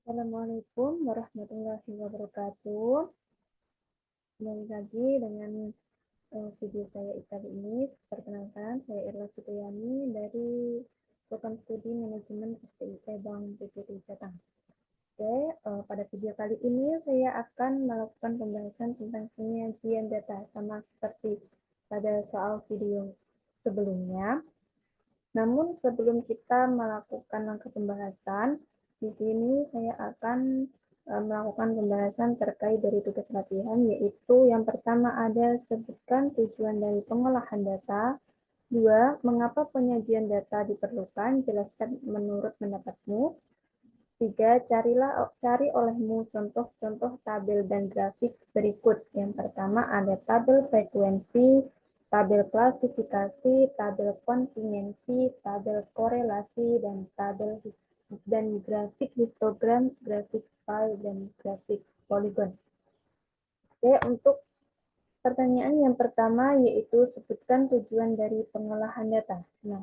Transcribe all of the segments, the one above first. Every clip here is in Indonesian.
Assalamualaikum warahmatullahi wabarakatuh. Kembali lagi dengan video saya kali ini. Perkenalkan, saya Irla Fitriani dari Program Studi Manajemen STIP Bank BPT Jateng. Oke, pada video kali ini saya akan melakukan pembahasan tentang penyajian data sama seperti pada soal video sebelumnya. Namun sebelum kita melakukan langkah pembahasan, di sini saya akan melakukan pembahasan terkait dari tugas latihan, yaitu yang pertama ada sebutkan tujuan dari pengolahan data. 2. Mengapa penyajian data diperlukan? Jelaskan menurut pendapatmu. 3. Cari olehmu contoh-contoh tabel dan grafik berikut. Yang pertama ada tabel frekuensi, tabel klasifikasi, tabel kontingensi, tabel korelasi, dan grafik histogram, grafik pie, dan grafik poligon. Oke, untuk pertanyaan yang pertama yaitu sebutkan tujuan dari pengolahan data. Nah,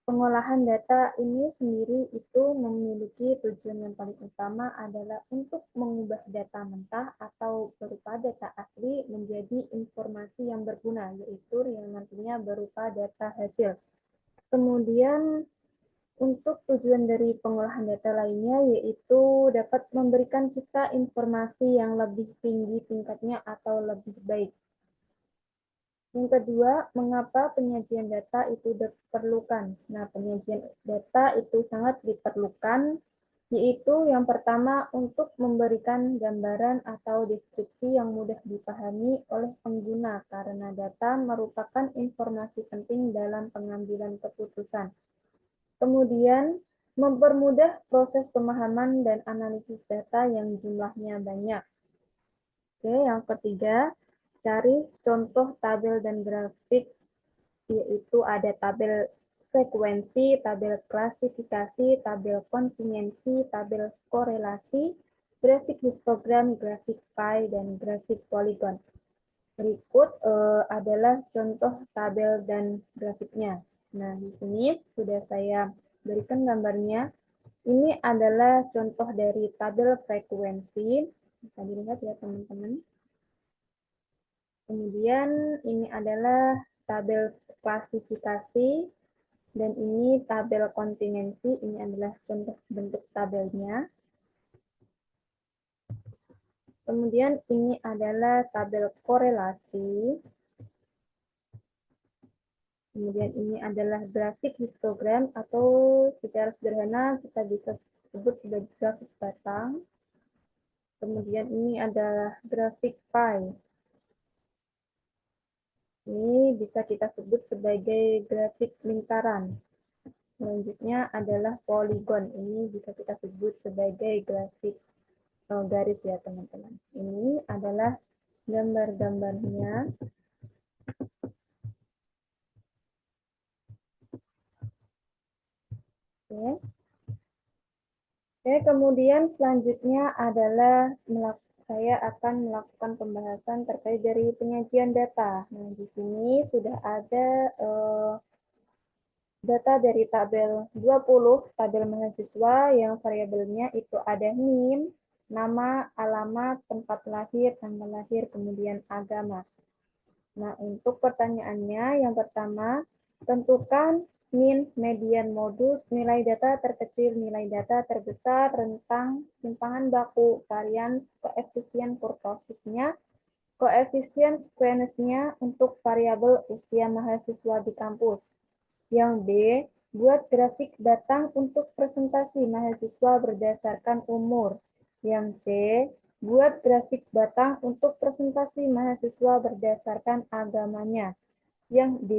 pengolahan data ini sendiri itu memiliki tujuan yang paling utama adalah untuk mengubah data mentah atau berupa data asli menjadi informasi yang berguna, yaitu yang nantinya berupa data hasil. Kemudian untuk tujuan dari pengolahan data lainnya yaitu dapat memberikan kita informasi yang lebih tinggi tingkatnya atau lebih baik. Yang kedua, mengapa penyajian data itu diperlukan? Nah, penyajian data itu sangat diperlukan, yaitu yang pertama untuk memberikan gambaran atau deskripsi yang mudah dipahami oleh pengguna, karena data merupakan informasi penting dalam pengambilan keputusan. Kemudian, mempermudah proses pemahaman dan analisis data yang jumlahnya banyak. Oke, yang ketiga, cari contoh tabel dan grafik, yaitu ada tabel frekuensi, tabel klasifikasi, tabel kontingensi, tabel korelasi, grafik histogram, grafik pie, dan grafik poligon. Berikut adalah contoh tabel dan grafiknya. Nah, di sini sudah saya berikan gambarnya. Ini adalah contoh dari tabel frekuensi. Bisa dilihat ya teman-teman. Kemudian ini adalah tabel klasifikasi dan ini tabel kontingensi. Ini adalah contoh bentuk tabelnya. Kemudian ini adalah tabel korelasi. Kemudian ini adalah grafik histogram atau secara sederhana kita bisa sebut sebagai grafik batang. Kemudian ini adalah grafik pie. Ini bisa kita sebut sebagai grafik lingkaran. Selanjutnya adalah poligon. Ini bisa kita sebut sebagai grafik garis ya teman-teman. Ini adalah gambar-gambarnya. Oke, kemudian selanjutnya adalah saya akan melakukan pembahasan terkait dari penyajian data. Nah, di sini sudah ada data dari tabel 20, tabel mahasiswa yang variabelnya itu ada NIM, nama, alamat, tempat lahir, tanggal lahir, kemudian agama. Nah, untuk pertanyaannya, yang pertama, tentukan min, median, modus, nilai data terkecil, nilai data terbesar, rentang, simpangan baku, varian, koefisien kurtosisnya, koefisien squeness-nya untuk variabel usia mahasiswa di kampus. Yang B, buat grafik batang untuk presentasi mahasiswa berdasarkan umur. Yang C, buat grafik batang untuk presentasi mahasiswa berdasarkan agamanya. Yang D,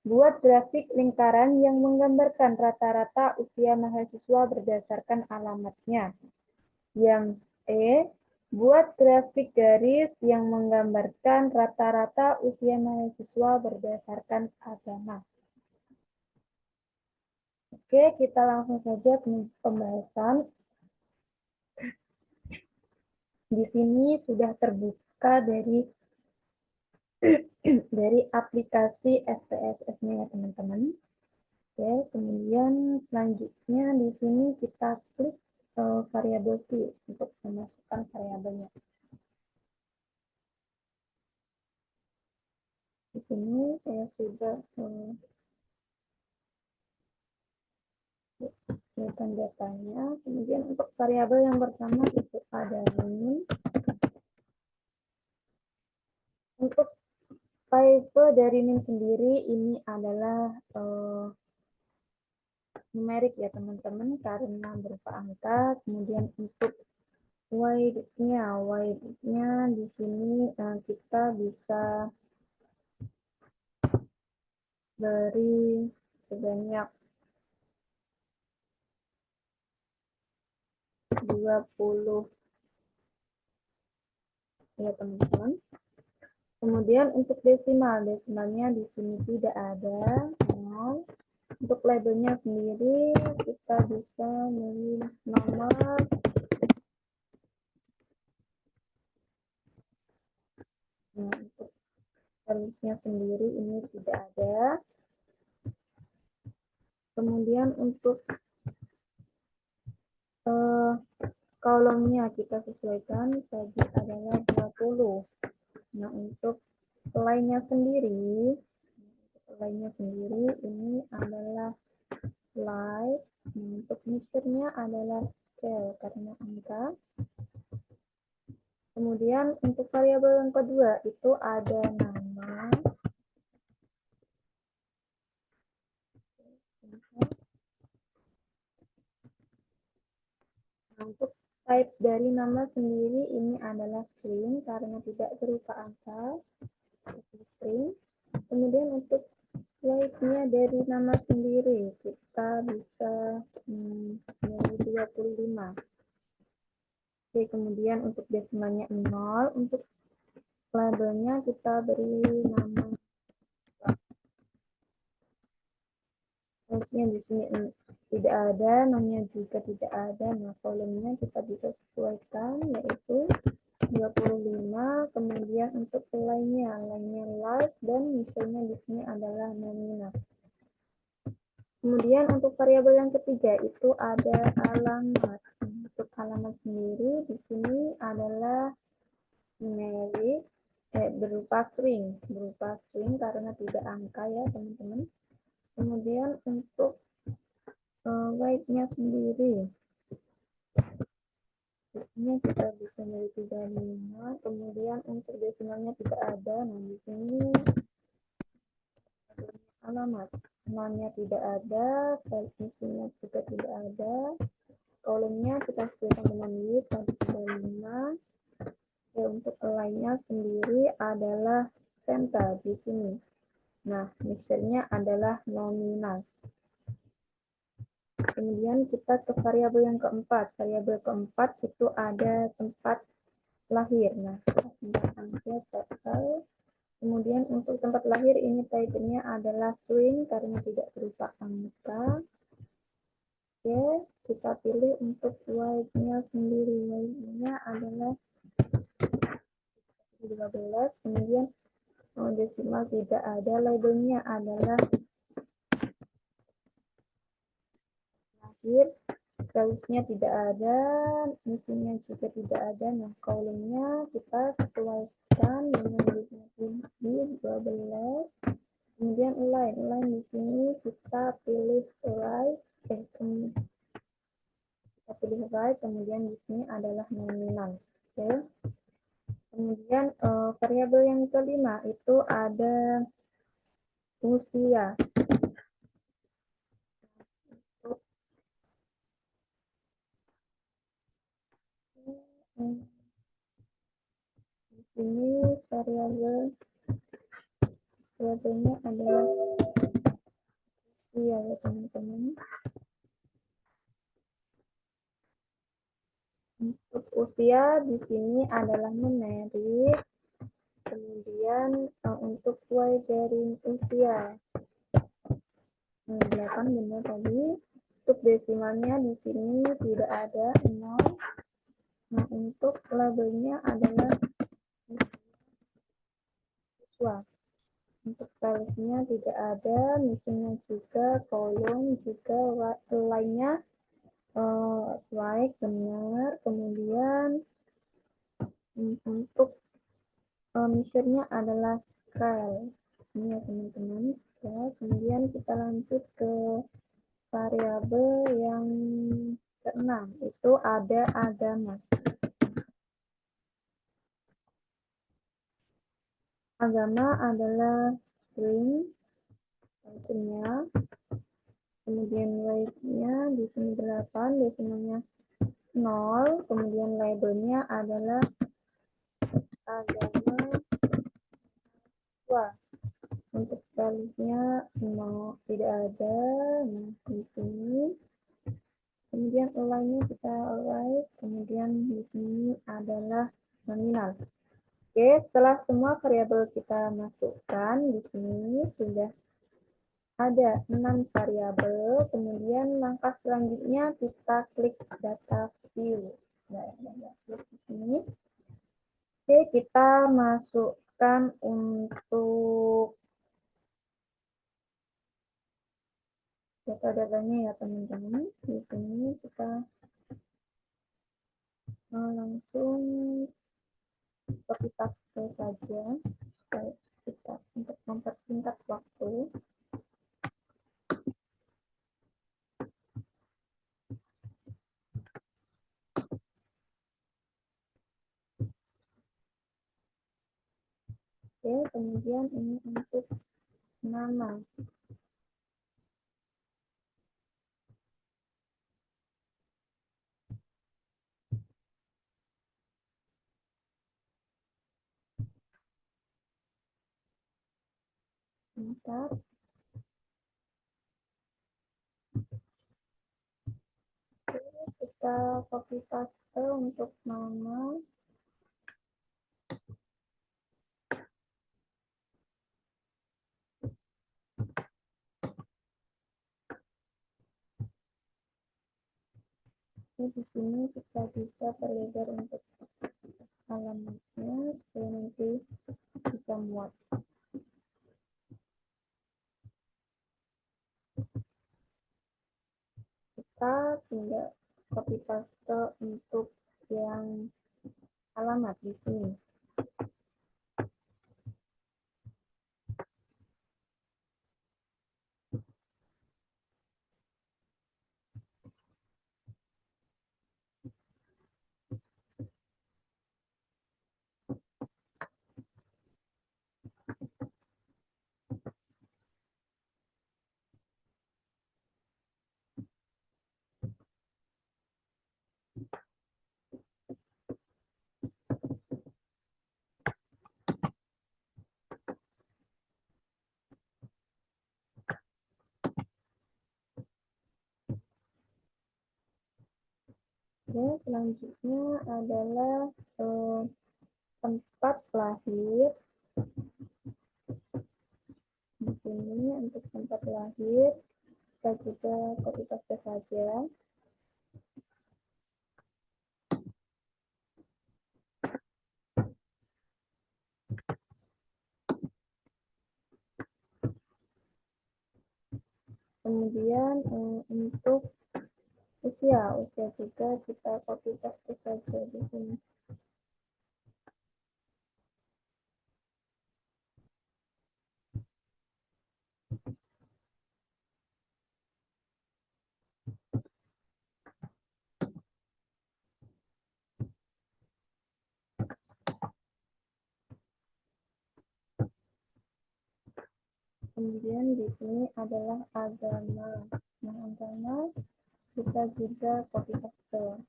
buat grafik lingkaran yang menggambarkan rata-rata usia mahasiswa berdasarkan alamatnya. Yang E, buat grafik garis yang menggambarkan rata-rata usia mahasiswa berdasarkan agama. Oke, kita langsung saja ke pembahasan. Di sini sudah terbuka dari aplikasi SPSS-nya ya teman-teman. Oke, kemudian selanjutnya di sini kita klik variabel Q untuk memasukkan variabelnya. Di sini saya sudah berikan datanya. Kemudian untuk variabel yang pertama itu ada min. Untuk type dari min sendiri ini adalah numerik ya teman-teman, karena berupa angka. Kemudian untuk weight-nya di sini kita bisa beri sebanyak 20 ya teman-teman. Kemudian untuk desimalnya di sini tidak ada 0. Untuk labelnya sendiri kita bisa memilih nomor. Nah, untuk garisnya sendiri ini tidak ada. Kemudian untuk kolomnya kita sesuaikan tadi adalah 20. Nah, untuk line-nya sendiri ini adalah line. Untuk mixture-nya adalah scale karena angka. Kemudian untuk variabel yang kedua itu ada nama. Nah, untuk type dari nama sendiri ini adalah string karena tidak berupa angka. String. Kemudian untuk weight-nya dari nama sendiri kita bisa dari 25. Oke, kemudian untuk desimalnya 0, untuk labelnya kita beri nama. Harusnya di sini tidak ada, namanya juga tidak ada. Nah, kolomnya kita bisa sesuaikan yaitu 25. Kemudian untuk lainnya live dan misalnya di sini adalah nominal. Kemudian untuk variabel yang ketiga itu ada alamat. Untuk alamat sendiri di sini adalah numerik berupa string karena tidak angka ya teman-teman. Kemudian untuk weight-nya sendiri ini kita bisa dari 35. Kemudian untuk desimalnya tidak ada. Nah, di sini alamat nolnya tidak ada, isinya juga tidak ada. Kolomnya kita sesuaikan dengan width tadi 35. Ya, untuk lainnya sendiri adalah center di sini. Nah, mixture-nya adalah nominal. Kemudian kita ke variabel yang keempat. Variabel keempat itu ada tempat lahir. Nah, total. Kemudian untuk tempat lahir ini type-nya adalah string karena tidak berupa angka. Oke, kita pilih untuk weight-nya sendiri. Weight-nya adalah 12. Kemudian desimal tidak ada, labelnya adalah lahir. Garisnya tidak ada, misinya juga tidak ada. Nah, kolomnya kita sesuaikan dengan di 12. Kemudian align di sini kita pilih right, kemudian di sini adalah nominal. Oke. Kemudian variabel yang kelima itu ada usia. Di sini variabelnya adalah usia ya teman-teman. Untuk usia di sini adalah numerik. Kemudian untuk dari usia 8 benar tadi. Untuk desimalnya di sini tidak ada 0. Nah, untuk labelnya adalah siswa. Untuk stylesnya tidak ada, misinya juga, kolom juga lainnya like, benar. Kemudian untuk measure-nya adalah scale. Ini ya teman-teman, scale. Kemudian kita lanjut ke variabel yang keenam, itu ada agama. Agama adalah string, tentunya. Kemudian weight-nya di sini 8, desimalnya 0. Kemudian labelnya adalah agama. Wah, untuk values-nya 0, tidak ada. Nah, di sini. Kemudian lainnya kita write. Kemudian di sini adalah nominal. Oke, setelah semua variabel kita masukkan, di sini sudah ada 6 variabel. Kemudian langkah selanjutnya kita klik data view. Nah, di sini. Oke, kita masukkan untuk data-datanya ya teman-teman. Di sini kita langsung copy paste saja supaya kita untuk mempersingkat waktu. Oke, kemudian ini untuk nama. Bentar. Kita copy paste untuk nama. Di sini kita bisa perlebar untuk alamatnya supaya nanti bisa muat. Kita tinggal copy paste untuk yang alamat di sini. Oke, selanjutnya adalah tempat lahir. Di sini untuk tempat lahir kita juga copy paste saja. Kemudian untuk usia juga kita copy paste saja di sini. Kemudian di sini adalah agama. Nah, agama kita juga copy paste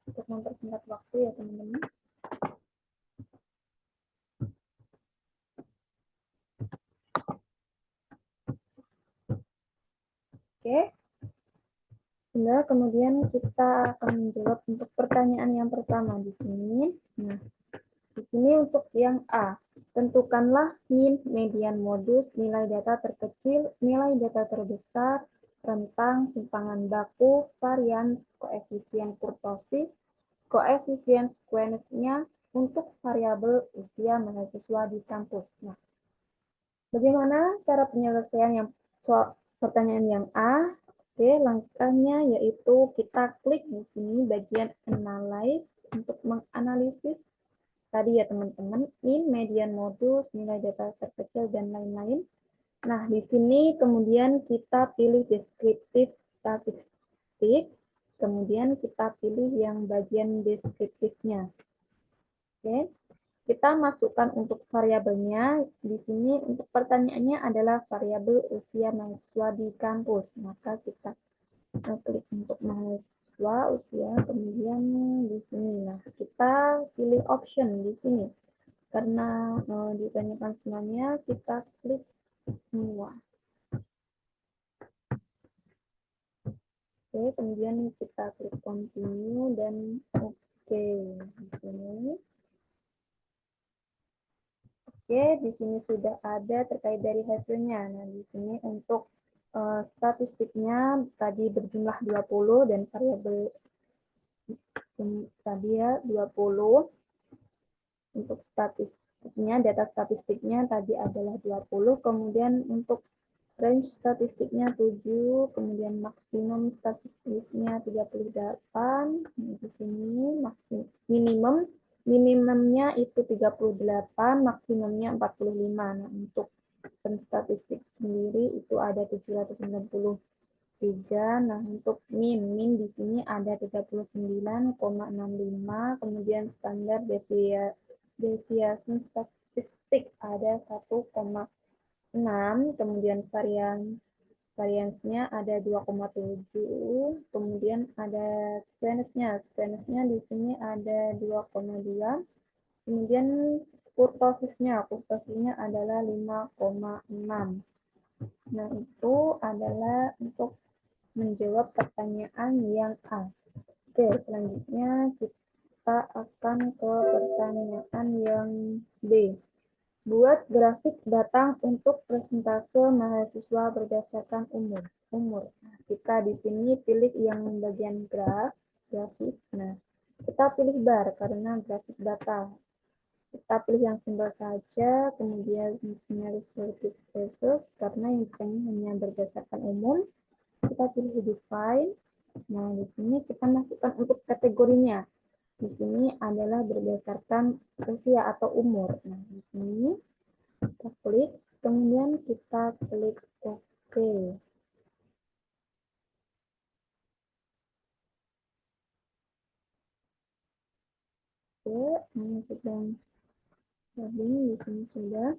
untuk mempersingkat waktu ya teman-teman. Oke. Sehingga kemudian kita akan menjawab untuk pertanyaan yang pertama di sini. Nah, di sini untuk yang A, tentukanlah mean, median, modus, nilai data terkecil, nilai data terbesar, rentang, simpangan baku, varian, koefisien kurtosis, koefisien squamous-nya untuk variabel usia mahasiswa di kampus. Nah, bagaimana cara penyelesaian yang pertanyaan yang A? Oke, langkahnya yaitu kita klik di sini bagian analyze untuk menganalisis tadi ya teman-teman, min, median, modus, nilai data terkecil, dan lain-lain. Nah, di sini kemudian kita pilih deskriptif statistik, kemudian kita pilih yang bagian deskriptifnya. Oke, kita masukkan untuk variabelnya. Di sini untuk pertanyaannya adalah variabel usia mahasiswa di kampus. Maka kita klik untuk mahasiswa usia, kemudian di sini. Nah, kita pilih option di sini. Karena ditanyakan semuanya, kita klik semua. Oke, kemudian kita klik continue dan oke di sini. Oke, di sini sudah ada terkait dari hasilnya. Nah, di sini untuk statistiknya tadi berjumlah 20 dan variabel tadi ya 20. Untuk statistiknya, data statistiknya tadi adalah 20, kemudian untuk range statistiknya 7, kemudian maksimum statistiknya 38, di sini minimumnya itu 38, maksimumnya 45. Nah, untuk statistik sendiri itu ada 793. Nah, untuk min di sini ada 39,65, kemudian standar deviasi statistik ada 1,6, kemudian variansnya ada 2,7, kemudian ada squareness-nya di sini ada 2,2, kemudian kurtosisnya adalah 5,6. Nah, itu adalah untuk menjawab pertanyaan yang A. Oke, selanjutnya kita akan ke pertanyaan yang B. Buat grafik datang untuk persentase mahasiswa berdasarkan umur. Nah, kita di sini pilih yang bagian grafik. Nah, kita pilih bar karena grafik data. Kita pilih yang simbol saja, kemudian nyaris spaces karena yang hanya berdasarkan umum. Kita pilih define. Nah, di sini kita masukkan untuk kategorinya. Di sini adalah berdasarkan usia atau umur. Nah, di sini kita klik, kemudian kita klik OK. Oke, ini sedang loading, di sini sudah.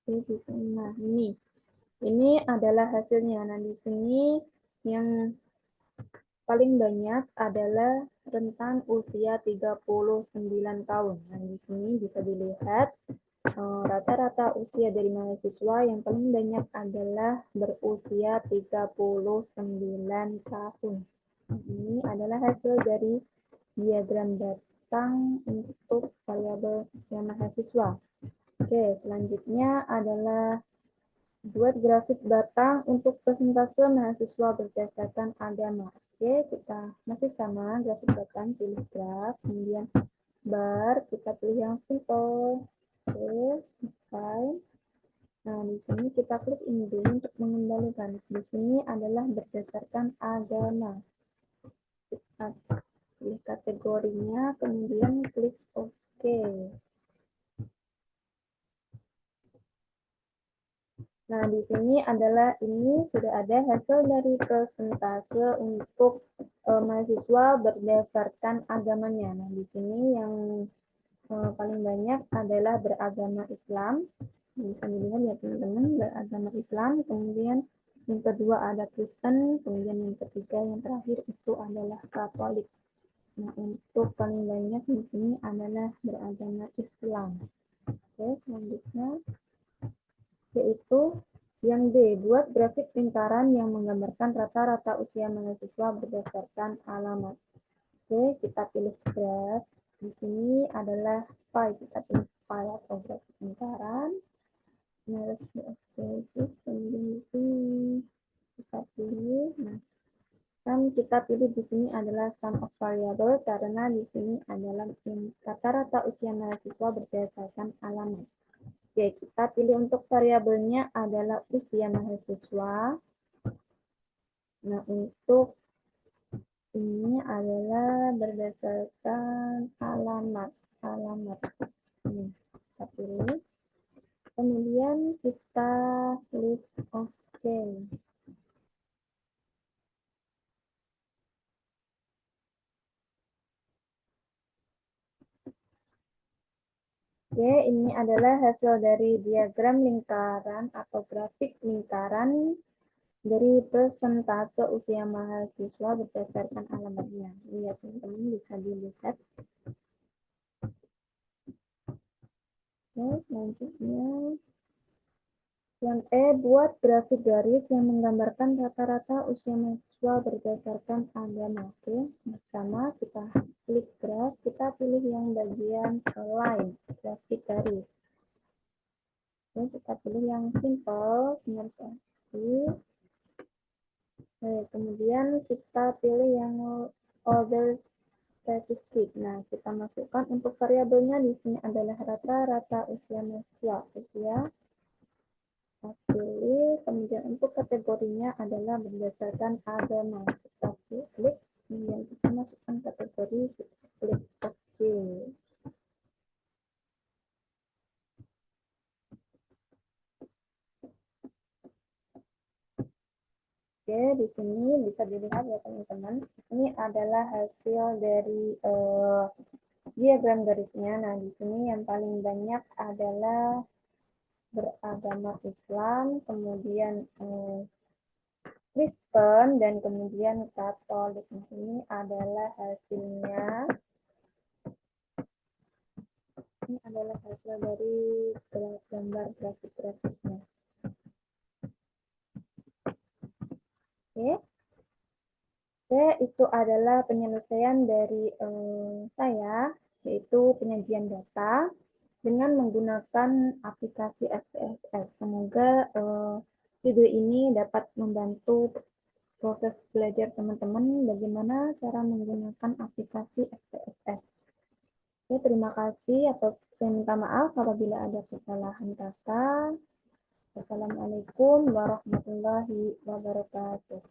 Oke, nah ini adalah hasilnya. Nah, di sini yang paling banyak adalah rentan usia 39 tahun. Nah, di sini bisa dilihat rata-rata usia dari mahasiswa yang paling banyak adalah berusia 39 tahun. Ini adalah hasil dari diagram datang untuk variabel usia mahasiswa. Oke, selanjutnya adalah buat grafik batang untuk persentase mahasiswa berdasarkan agama. Oke, kita masih sama grafik batang, pilih graf, kemudian bar, kita pilih yang simple. Oke, fine. Nah, di sini kita klik ini dulu untuk mengembalikan. Di sini adalah berdasarkan agama. Kita pilih kategorinya, kemudian klik OK. Nah, di sini adalah sudah ada hasil dari persentase untuk mahasiswa berdasarkan agamanya. Nah, di sini yang paling banyak adalah beragama Islam. Bisa dilihat ya teman-teman, beragama Islam. Kemudian yang kedua ada Kristen. Kemudian yang ketiga, yang terakhir itu adalah Katolik. Nah, untuk paling banyak di sini adalah beragama Islam. Oke, selanjutnya yaitu yang D, buat grafik lingkaran yang menggambarkan rata-rata usia mahasiswa berdasarkan alamat. Oke, kita pilih graf. Di sini adalah pie, kita pilih pie atau grafik lingkaran. Kemudian di sini kita pilih. Nah, Kan kita pilih di sini adalah sum of variable karena di sini adalah rata-rata usia mahasiswa berdasarkan alamat. Oke, kita pilih untuk variabelnya adalah usia mahasiswa. Nah, untuk ini adalah berdasarkan alamat. Ini kita pilih. Kemudian kita klik OK. Oke, ini adalah hasil dari diagram lingkaran atau grafik lingkaran dari persentase usia mahasiswa berdasarkan alamatnya. Lihat teman-teman, bisa dilihat. Oke, selanjutnya. Yang buat grafik garis yang menggambarkan rata-rata usia mahasiswa berdasarkan agama. Oke, pertama kita klik graf, kita pilih yang bagian line, grafik garis. Oke, kita pilih yang simple, summarizasi. Kemudian kita pilih yang other statistik. Nah, kita masukkan untuk variabelnya di sini adalah rata-rata usia mahasiswa. Kita pilih, kemudian untuk kategorinya adalah berdasarkan agama. Kita klik, kemudian kita masukkan kategori, kita klik OK. Oke, di sini bisa dilihat ya teman-teman. Ini adalah hasil dari diagram garisnya. Nah, di sini yang paling banyak adalah beragama Islam, kemudian Kristen, dan kemudian Katolik. Nah, ini adalah hasilnya. Ini adalah hasil dari gambar grafik-grafiknya. Oke. Oke, itu adalah penyelesaian dari saya, yaitu penyajian data dengan menggunakan aplikasi SPSS. Semoga video ini dapat membantu proses belajar teman-teman bagaimana cara menggunakan aplikasi SPSS. Oke, terima kasih atau saya minta maaf apabila ada kesalahan kata. Wassalamualaikum warahmatullahi wabarakatuh.